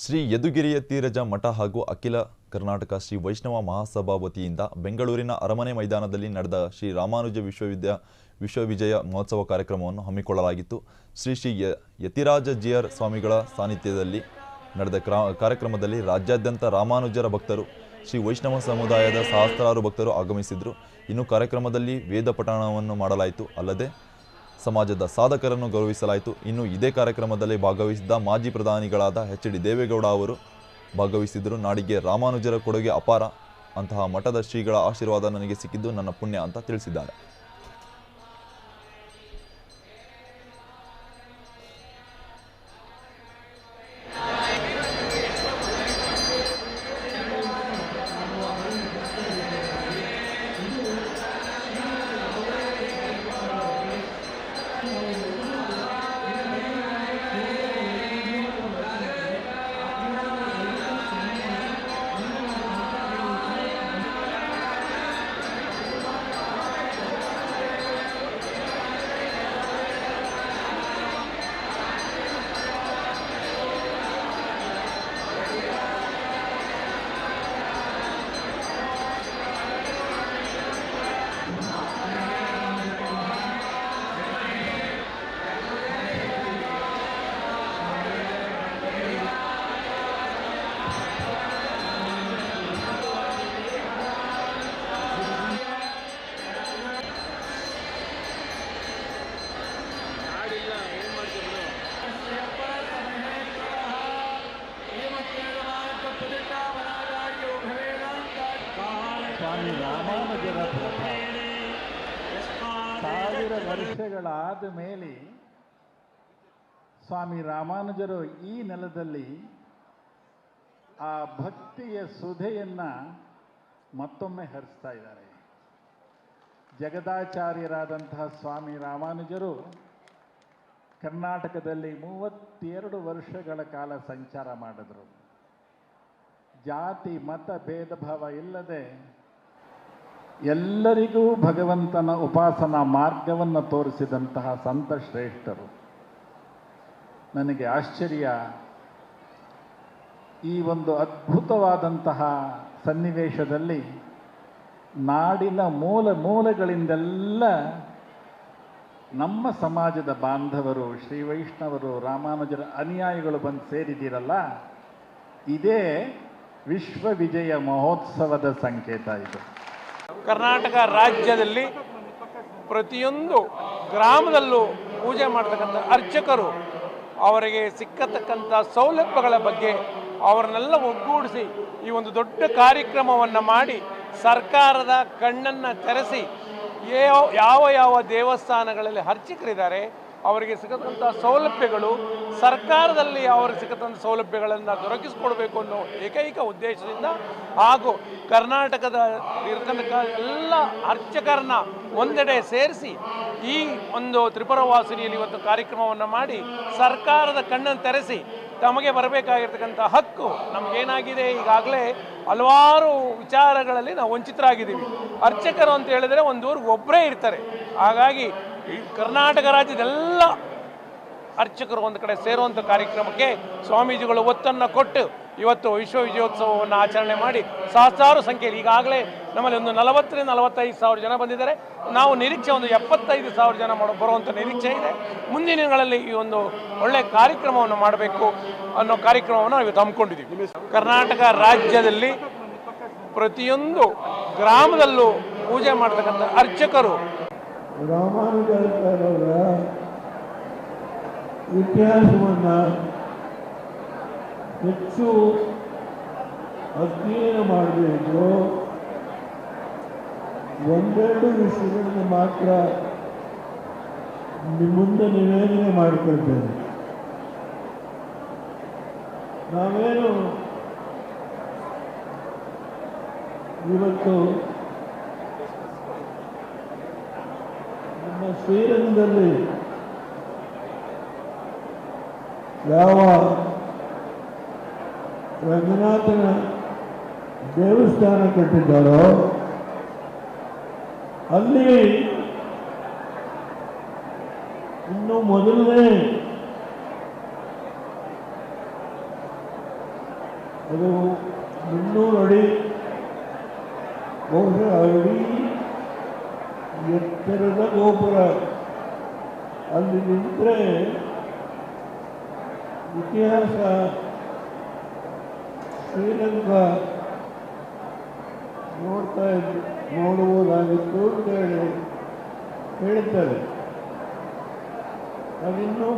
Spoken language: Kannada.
ಶ್ರೀ ಯದುಗಿರಿಯ ತೀರಜ ಮಠ ಹಾಗೂ ಅಖಿಲ ಕರ್ನಾಟಕ ಶ್ರೀ ವೈಷ್ಣವ ಮಹಾಸಭಾ ವತಿಯಿಂದ ಬೆಂಗಳೂರಿನ ಅರಮನೆ ಮೈದಾನದಲ್ಲಿ ನಡೆದ ಶ್ರೀ ರಾಮಾನುಜ ವಿಶ್ವವಿಜಯ ಮಹೋತ್ಸವ ಕಾರ್ಯಕ್ರಮವನ್ನು ಹಮ್ಮಿಕೊಳ್ಳಲಾಗಿತ್ತು. ಶ್ರೀ ಯತಿರಾಜ ಜಿಯರ್ ಸ್ವಾಮಿಗಳ ಸಾನ್ನಿಧ್ಯದಲ್ಲಿ ನಡೆದ ಕಾರ್ಯಕ್ರಮದಲ್ಲಿ ರಾಜ್ಯಾದ್ಯಂತ ರಾಮಾನುಜರ ಭಕ್ತರು, ಶ್ರೀ ವೈಷ್ಣವ ಸಮುದಾಯದ ಸಹಸ್ರಾರು ಭಕ್ತರು ಆಗಮಿಸಿದರು. ಇನ್ನು ಕಾರ್ಯಕ್ರಮದಲ್ಲಿ ವೇದ ಪಠಣವನ್ನು ಮಾಡಲಾಯಿತು. ಅಲ್ಲದೆ ಸಮಾಜದ ಸಾಧಕರನ್ನು ಗೌರವಿಸಲಾಯಿತು. ಇನ್ನು ಇದೇ ಕಾರ್ಯಕ್ರಮದಲ್ಲಿ ಭಾಗವಹಿಸಿದ್ದ ಮಾಜಿ ಪ್ರಧಾನಿಗಳಾದ ಎಚ್.ಡಿ. ದೇವೇಗೌಡ ಅವರು ಭಾಗವಹಿಸಿದರು. ನಾಡಿಗೆ ರಾಮಾನುಜರ ಕೊಡುಗೆ ಅಪಾರ. ಅಂತಹ ಮಠದ ಶ್ರೀಗಳ ಆಶೀರ್ವಾದ ನನಗೆ ಸಿಕ್ಕಿದ್ದು ನನ್ನ ಪುಣ್ಯ ಅಂತ ತಿಳಿಸಿದ್ದಾರೆ. ಸ್ವಾಮಿ ರಾಮಾನುಜರ ಸಾವಿರ ವರ್ಷಗಳಾದ ಮೇಲೆ ಸ್ವಾಮಿ ರಾಮಾನುಜರು ಈ ನೆಲದಲ್ಲಿ ಆ ಭಕ್ತಿಯ ಸುಧೆಯನ್ನು ಮತ್ತೊಮ್ಮೆ ಹರಿಸ್ತಾ ಇದ್ದಾರೆ. ಜಗದಾಚಾರ್ಯರಾದಂತಹ ಸ್ವಾಮಿ ರಾಮಾನುಜರು ಕರ್ನಾಟಕದಲ್ಲಿ 32 ವರ್ಷಗಳ ಕಾಲ ಸಂಚಾರ ಮಾಡಿದರು. ಜಾತಿ ಮತ ಭೇದ ಭಾವ ಇಲ್ಲದೆ ಎಲ್ಲರಿಗೂ ಭಗವಂತನ ಉಪಾಸನಾ ಮಾರ್ಗವನ್ನು ತೋರಿಸಿದಂತಹ ಸಂತ ಶ್ರೇಷ್ಠರು. ನನಗೆ ಆಶ್ಚರ್ಯ, ಈ ಒಂದು ಅದ್ಭುತವಾದಂತಹ ಸನ್ನಿವೇಶದಲ್ಲಿ ನಾಡಿನ ಮೂಲೆಗಳಿಂದೆಲ್ಲ ನಮ್ಮ ಸಮಾಜದ ಬಾಂಧವರು, ಶ್ರೀ ವೈಷ್ಣವರು, ರಾಮಾನುಜರ ಅನುಯಾಯಿಗಳು ಬಂದು ಸೇರಿದ್ದೀರಲ್ಲ, ಇದೇ ವಿಶ್ವವಿಜಯ ಮಹೋತ್ಸವದ ಸಂಕೇತ. ಇದು ಕರ್ನಾಟಕ ರಾಜ್ಯದಲ್ಲಿ ಪ್ರತಿಯೊಂದು ಗ್ರಾಮದಲ್ಲೂ ಪೂಜೆ ಮಾಡ್ತಕ್ಕಂಥ ಅರ್ಚಕರು ಅವರಿಗೆ ಸಿಕ್ಕತಕ್ಕಂಥ ಸೌಲಭ್ಯಗಳ ಬಗ್ಗೆ ಅವರನ್ನೆಲ್ಲ ಒಗ್ಗೂಡಿಸಿ ಈ ಒಂದು ದೊಡ್ಡ ಕಾರ್ಯಕ್ರಮವನ್ನು ಮಾಡಿ ಸರ್ಕಾರದ ಕಣ್ಣನ್ನು ತೆರೆಸಿ ಯಾವ ದೇವಸ್ಥಾನಗಳಲ್ಲಿ ಅರ್ಚಕರಿದ್ದಾರೆ ಅವರಿಗೆ ಸಿಗತಕ್ಕಂಥ ಸೌಲಭ್ಯಗಳು, ಸರ್ಕಾರದಲ್ಲಿ ಅವರಿಗೆ ಸಿಗತಕ್ಕಂಥ ಸೌಲಭ್ಯಗಳನ್ನು ದೊರಕಿಸಿಕೊಡ್ಬೇಕು ಅನ್ನೋ ಏಕೈಕ ಉದ್ದೇಶದಿಂದ ಹಾಗೂ ಕರ್ನಾಟಕದ ಇರತಕ್ಕಂಥ ಎಲ್ಲ ಅರ್ಚಕರನ್ನ ಒಂದೆಡೆ ಸೇರಿಸಿ ಈ ಒಂದು ತ್ರಿಪುರವಾಸಿನಿಯಲ್ಲಿ ಇವತ್ತು ಕಾರ್ಯಕ್ರಮವನ್ನು ಮಾಡಿ ಸರ್ಕಾರದ ಕಣ್ಣನ್ನು ತೆರೆಸಿ ತಮಗೆ ಬರಬೇಕಾಗಿರ್ತಕ್ಕಂಥ ಹಕ್ಕು ನಮಗೇನಾಗಿದೆ, ಈಗಾಗಲೇ ಹಲವಾರು ವಿಚಾರಗಳಲ್ಲಿ ನಾವು ವಂಚಿತರಾಗಿದ್ದೀವಿ. ಅರ್ಚಕರು ಅಂತ ಹೇಳಿದರೆ ಒಂದು ಊರಿಗೆ ಒಬ್ಬರೇ ಇರ್ತಾರೆ. ಹಾಗಾಗಿ ಈ ಕರ್ನಾಟಕ ರಾಜ್ಯದೆಲ್ಲ ಅರ್ಚಕರು ಒಂದು ಕಡೆ ಸೇರುವಂಥ ಕಾರ್ಯಕ್ರಮಕ್ಕೆ ಸ್ವಾಮೀಜಿಗಳು ಒತ್ತನ್ನು ಕೊಟ್ಟು ಇವತ್ತು ವಿಶ್ವವಿಜಯೋತ್ಸವವನ್ನು ಆಚರಣೆ ಮಾಡಿ ಸಹಸ್ರಾರು ಸಂಖ್ಯೆಯಲ್ಲಿ ಈಗಾಗಲೇ ನಮ್ಮಲ್ಲಿ ಒಂದು 40-45 ಸಾವಿರ ಜನ ಬಂದಿದ್ದಾರೆ. ನಾವು ನಿರೀಕ್ಷೆ ಒಂದು 75,000 ಜನ ಬರುವಂಥ ನಿರೀಕ್ಷೆ ಇದೆ. ಮುಂದಿನ ದಿನಗಳಲ್ಲಿ ಈ ಒಂದು ಒಳ್ಳೆಯ ಕಾರ್ಯಕ್ರಮವನ್ನು ಮಾಡಬೇಕು ಅನ್ನೋ ಕಾರ್ಯಕ್ರಮವನ್ನು ನಾವು ಇವತ್ತು ಹಮ್ಮಿಕೊಂಡಿದ್ದೀವಿ. ಕರ್ನಾಟಕ ರಾಜ್ಯದಲ್ಲಿ ಪ್ರತಿಯೊಂದು ಗ್ರಾಮದಲ್ಲೂ ಪೂಜೆ ಮಾಡ್ತಕ್ಕಂಥ ಅರ್ಚಕರು ರಾಮಾನುಜರವರ ಇತಿಹಾಸವನ್ನು ಹೆಚ್ಚು ಅಧ್ಯಯನ ಮಾಡಬೇಕು. ಒಂದೆರಡು ವಿಷಯಗಳನ್ನು ಮಾತ್ರ ಮುಂದೆ ನಿವೇದನೆ ಮಾಡಿಕೊಳ್ತೇನೆ. ನಾವೇನು ಇವತ್ತು ನಮ್ಮ ಶ್ರೀರಂಗದಲ್ಲಿ ಯಾವ ರಂಗನಾಥನ ದೇವಸ್ಥಾನ ಕಟ್ಟಿದ್ದಾರೋ ಅಲ್ಲಿ ಇನ್ನು ಮೊದಲನೇ ಅದು 300 ಅಡಿ ಬಹುಶಃ ಅಡಿ ಎತ್ತರದ ಗೋಪುರ. ಅಲ್ಲಿ ನಿಂತರೆ ಇತಿಹಾಸ ಶ್ರೀಲಂಕಾ ನೋಡುವುದಾಗಿತ್ತು ಅಂತ ಹೇಳ್ತಾರೆ. ಅದಿನ್ನೂ